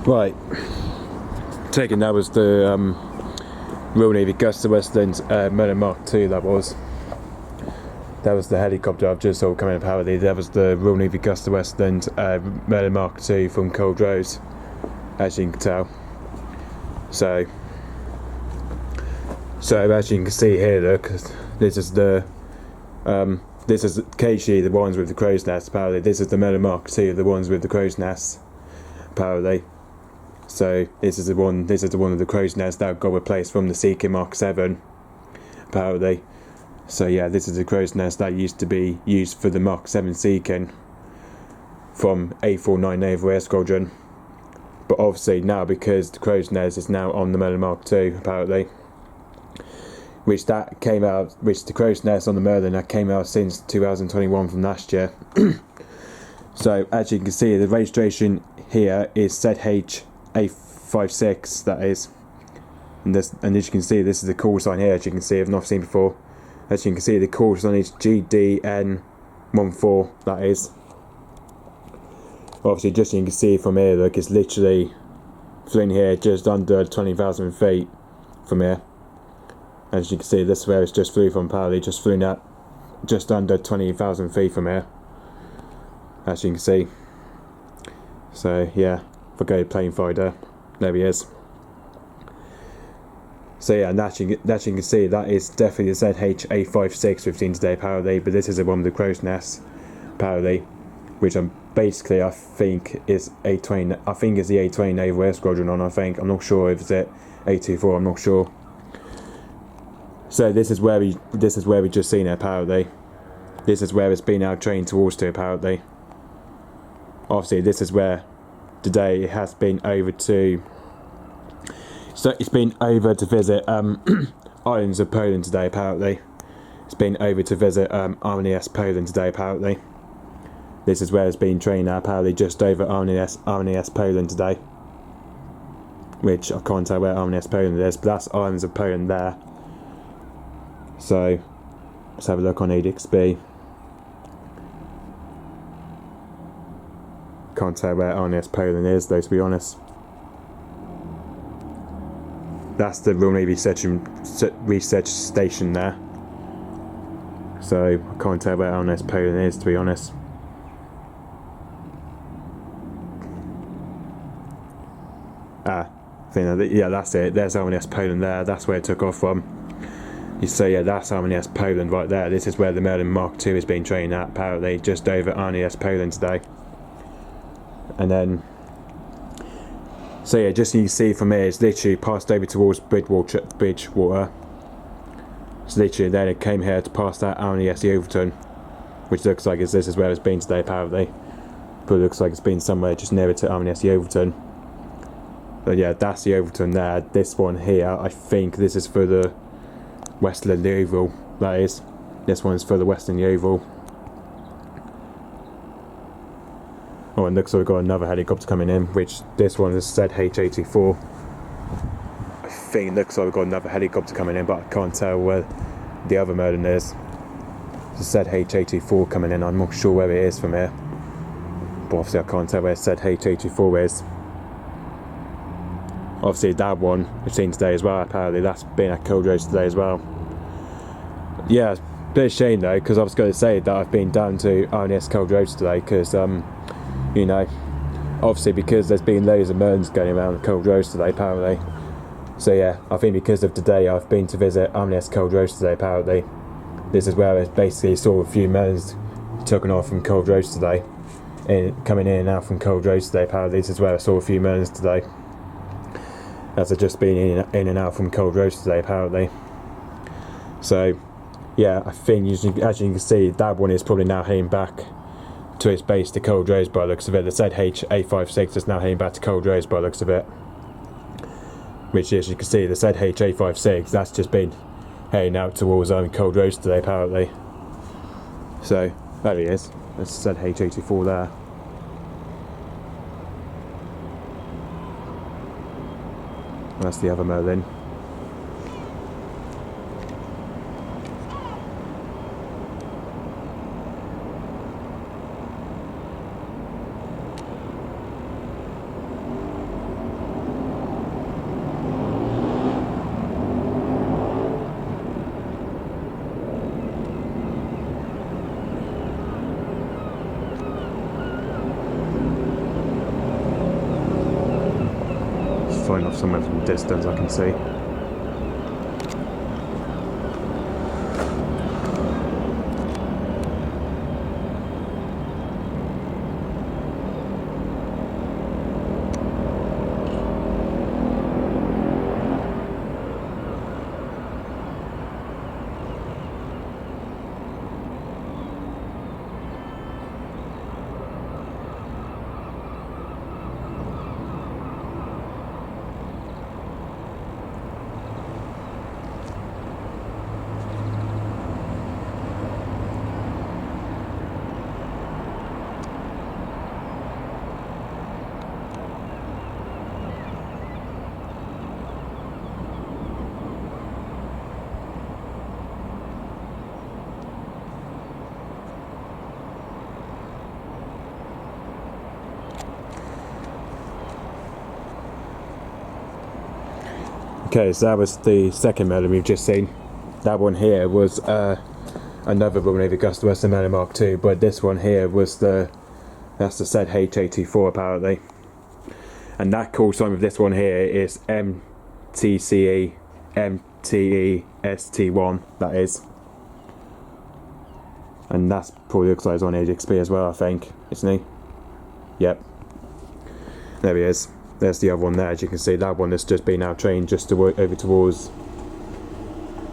Right, taken that was the Royal Navy Agustawestland Merlin Mark II. That was the helicopter I've just saw coming up out of there. That was the Royal Navy Agustawestland Merlin Mark II from Culdrose, as you can tell. So as you can see here, look, this is occasionally the ones with the crow's nest. Apparently, this is the Merlin Mark II, the ones with the crow's nest. Apparently, so this is the one with the crow's nest that got replaced from the Seeker Mark VII. Apparently, so yeah, this is the crow's nest that used to be used for the Mark VII Seeking from A49 Naval Air Squadron. But obviously now, because the crow's nest is now on the Merlin Mark II, apparently, which the crow's nest on the Merlin that came out since 2021 from last year. So as you can see, the registration here is ZH856, that is, and as you can see, this is the call sign here. As you can see, I've not seen before. As you can see, the call sign is GDN14, that is. Obviously, just you can see from here, look, it's literally flying here just under 20,000 feet from here. As you can see, this is where it's just flew from. Apparently, just flew at just under 20,000 feet from here. As you can see. So yeah, forget plane fighter. There he is. So yeah, and that you can see, that is definitely the ZH856 we've seen today, apparently. But this is the one with the crow's nest, apparently, which I think is A20. I think it's the A20 Naval Air Squadron on. I'm not sure if it's A24. I'm not sure. So this is where we just seen it, apparently. This is where it's been out trained towards to, apparently. Obviously, this is where today it has been over to. So it's been over to visit islands of Poland today, apparently. It's been over to visit RNES Poland today, apparently. This is where it's been trained at, apparently, just over RNES Poland today. Which I can't tell where RNES Poland is, but that's islands of Poland there. So let's have a look on EDXB. Can't tell where RNES Poland is, though, to be honest. That's the Royal Navy research station there. So I can't tell where RNES Poland is, to be honest. Yeah, that's it. There's RNES Poland there. That's where it took off from. You say, yeah, that's RNES Poland right there. This is where the Merlin Mark II is being trained at, apparently, just over RNES Poland today. And then, so yeah, just so you can see from here, it's literally passed over towards Bridgewater. So literally, then it came here to pass that RNES Overton, which looks like this is where it's been today, apparently. But it looks like it's been somewhere just nearer to RNES Overton. But yeah, that's the Overton there. This one here, I think this is for the Westland Oval, that is. This one is for the Westland Oval. Oh, and looks like we've got another helicopter coming in, which this one is ZH824. I think it looks like we've got another helicopter coming in, but I can't tell where the other Merlin is. It's ZH824 coming in. I'm not sure where it is from here, but obviously I can't tell where ZH824 is. Obviously that one we've seen today as well, apparently that's been at Culdrose today as well. Yeah, it's a bit of a shame though, because I was going to say that I've been down to RNS Culdrose today, because you know, obviously because there's been loads of Merlins going around Culdrose today, apparently. So yeah, I think because of today I've been to visit RNS Culdrose today, apparently. This is where I basically saw a few Merlins taken off from Culdrose today, coming in and out from Culdrose today, apparently. This is where I saw a few Merlins today, as I've just been in and out from Culdrose today, apparently. So yeah, I think as you can see, that one is probably now heading back to its base to Culdrose by the looks of it. The ZH856 is now heading back to Culdrose by the looks of it, which, as you can see, the ZH856, that's just been heading out towards Culdrose today, apparently. So there he is. That's ZH824 there. That's the other Merlin. somewhere from the distance I can see. Okay, so that was the second Merlin we've just seen. That one here was another one of Agustawestland Merlin Mark II, but this one here was that's the ZH824 apparently. And that call sign with this one here is MTCE MTEST1, that is. And that's probably looks like it's on HXP as well, I think, isn't he? Yep. There he is. There's the other one there, as you can see. That one has just been out trained just to over towards,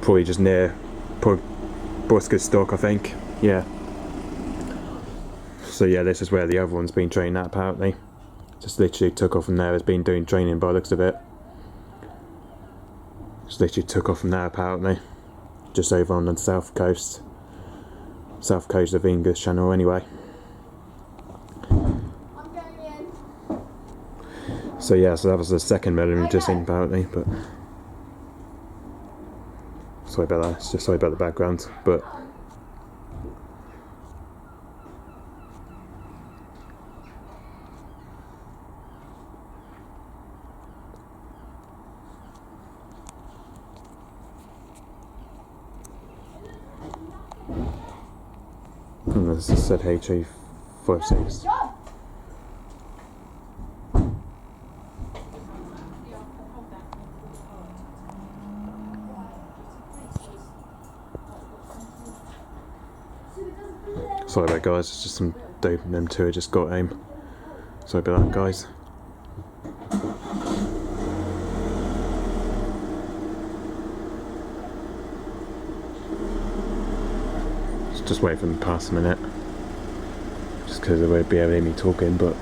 probably just near Busker Stock, I think. Yeah. So yeah, this is where the other one's been trained at apparently. Just literally took off from there, has been doing training by the looks of it. Just literally took off from there apparently. Just over on the south coast. South coast of English Channel anyway. So yeah, so that was the second Merlin we've just seen apparently, but sorry about that, it's just sorry about the background, but this is ZH856. Sorry about that, guys, it's just some dope and them two I just got aim. Sorry about that, guys. Just wait for them to pass a minute. Just because they won't be able to hear me talking, but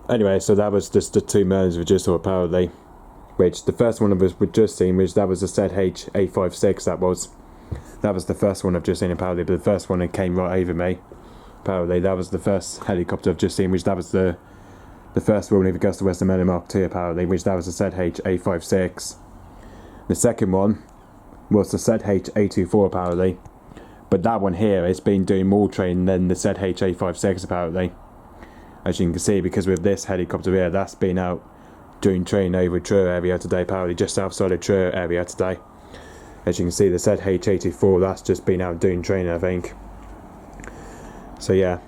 anyway, so that was just the two Merlins we just saw apparently. Which the first one we've just seen, which that was the ZH856. That was the first one I've just seen apparently. But the first one that came right over me, apparently that was the first helicopter I've just seen. Which that was the first one of Agustawestland Merlin Mark II apparently. Which that was the ZH856. The second one was the ZH824 apparently. But that one here has been doing more training than the ZH856 apparently. As you can see, because with this helicopter here, that's been out doing training over Truro area today, apparently just outside of Truro area today. As you can see, the ZH824, that's just been out doing training, I think. So yeah,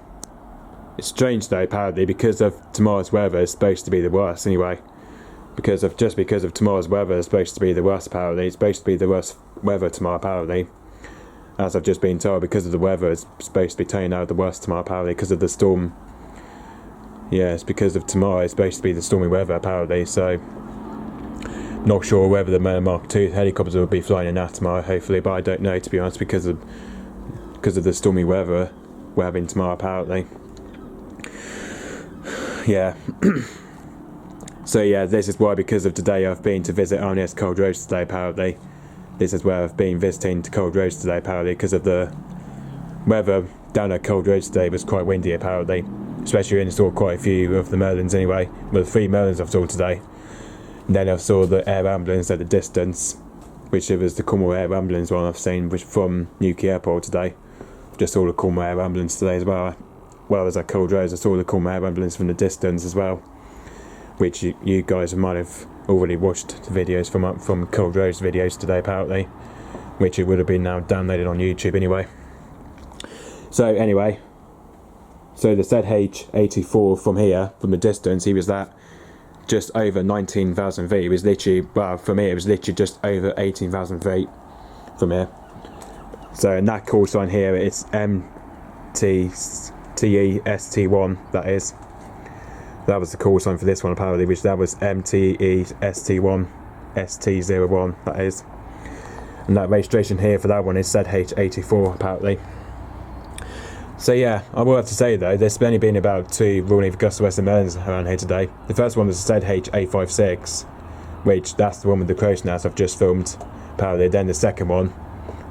it's strange though, apparently, because of tomorrow's weather is supposed to be the worst anyway. Because of tomorrow's weather is supposed to be the worst apparently. It's supposed to be the worst weather tomorrow apparently. As I've just been told, because of the weather, it's supposed to be turning out the worst tomorrow apparently because of the storm. Yeah, it's because of tomorrow, it's supposed to be the stormy weather apparently, so not sure whether the Merlin Mark II helicopters will be flying in that tomorrow, hopefully, but I don't know, to be honest, because of the stormy weather we're having tomorrow apparently. Yeah. So yeah, this is why, because of today, I've been to visit RNS Culdrose today apparently. This is where I've been visiting to Culdrose today apparently, because of the weather down at Culdrose today was quite windy apparently. Especially when I saw quite a few of the Merlins anyway. Well, the 3 Merlins I've saw today. Then I saw the air ambulance at the distance, which it was the Cornwall air ambulance one I've seen, which from Newquay Airport today. Just saw the Cornwall air ambulance today as well. Well, as at Culdrose, I saw the Cornwall air ambulance from the distance as well, which you guys might have already watched the videos from Culdrose videos today apparently, which it would have been now downloaded on YouTube anyway. So anyway, so the ZH824 from here, from the distance, he was that just over 19,000 feet. It was literally, well, for me it was literally just over 18,000 feet from here. So in that call sign here, it's MTEST1, that is. That was the call sign for this one apparently, which that was MTEST1 ST01, that is. And that registration here for that one is ZH824 apparently. So yeah, I will have to say though, there's only been about 2 Royal Navy Agustawestland Merlins around here today. The first one was the ZH856, which that's the one with the crow's nest I've just filmed apparently. Then the second one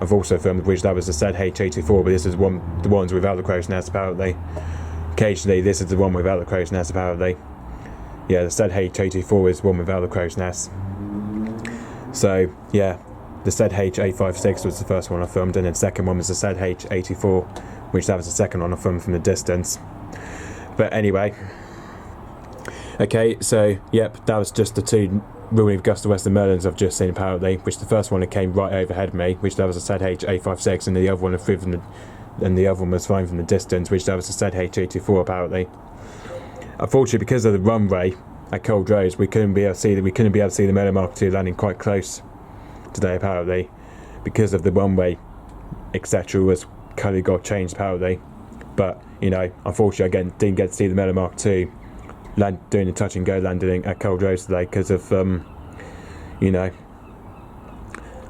I've also filmed, which that was the ZH824, but this is the ones without the crow's nest apparently. Occasionally this is the one without the crow's nest apparently. Yeah, the ZH824 is the one without the crow's nest. So yeah, the ZH856 was the first one I filmed, and then the second one was the ZH824, which that was the second one I filmed from the distance. But anyway, okay, so yep, that was just the 2 Royal Navy Agustawestland Merlins I've just seen apparently, which the first one that came right overhead me, which that was a ZH856, and the other one was fine from the distance, which that was a ZH824 apparently. Unfortunately, because of the runway at Culdrose, we couldn't be able to see the Merlin Mark II landing quite close today apparently, because of the runway etc. was kind of got changed apparently. But you know, unfortunately again didn't get to see the Merlin Mark II doing the touch and go landing at Culdrose today because of you know,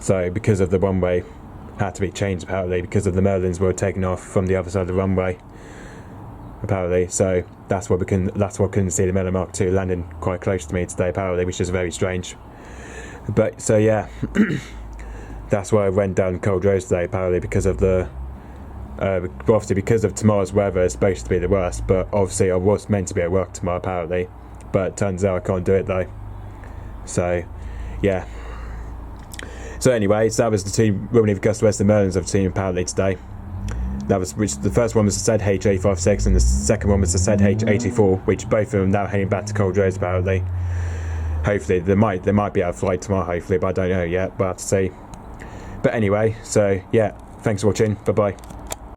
so because of the runway had to be changed apparently, because of the Merlins were taken off from the other side of the runway apparently. So that's why couldn't see the Merlin Mark II landing quite close to me today apparently, which is very strange. But so yeah, that's why I went down Culdrose today apparently, because of the obviously because of tomorrow's weather. It's supposed to be the worst, but obviously I was meant to be at work tomorrow apparently, but it turns out I can't do it though. So yeah, so anyway, so that was the 2 Royal Navy Agustawestland Merlins I've seen apparently today. That was, which the first one was the ZH856 and the second one was the ZH824, which both of them now heading back to Culdrose apparently. Hopefully they might be out of flight tomorrow hopefully, but I don't know yet, but I have to see. But anyway, so yeah, thanks for watching, bye bye.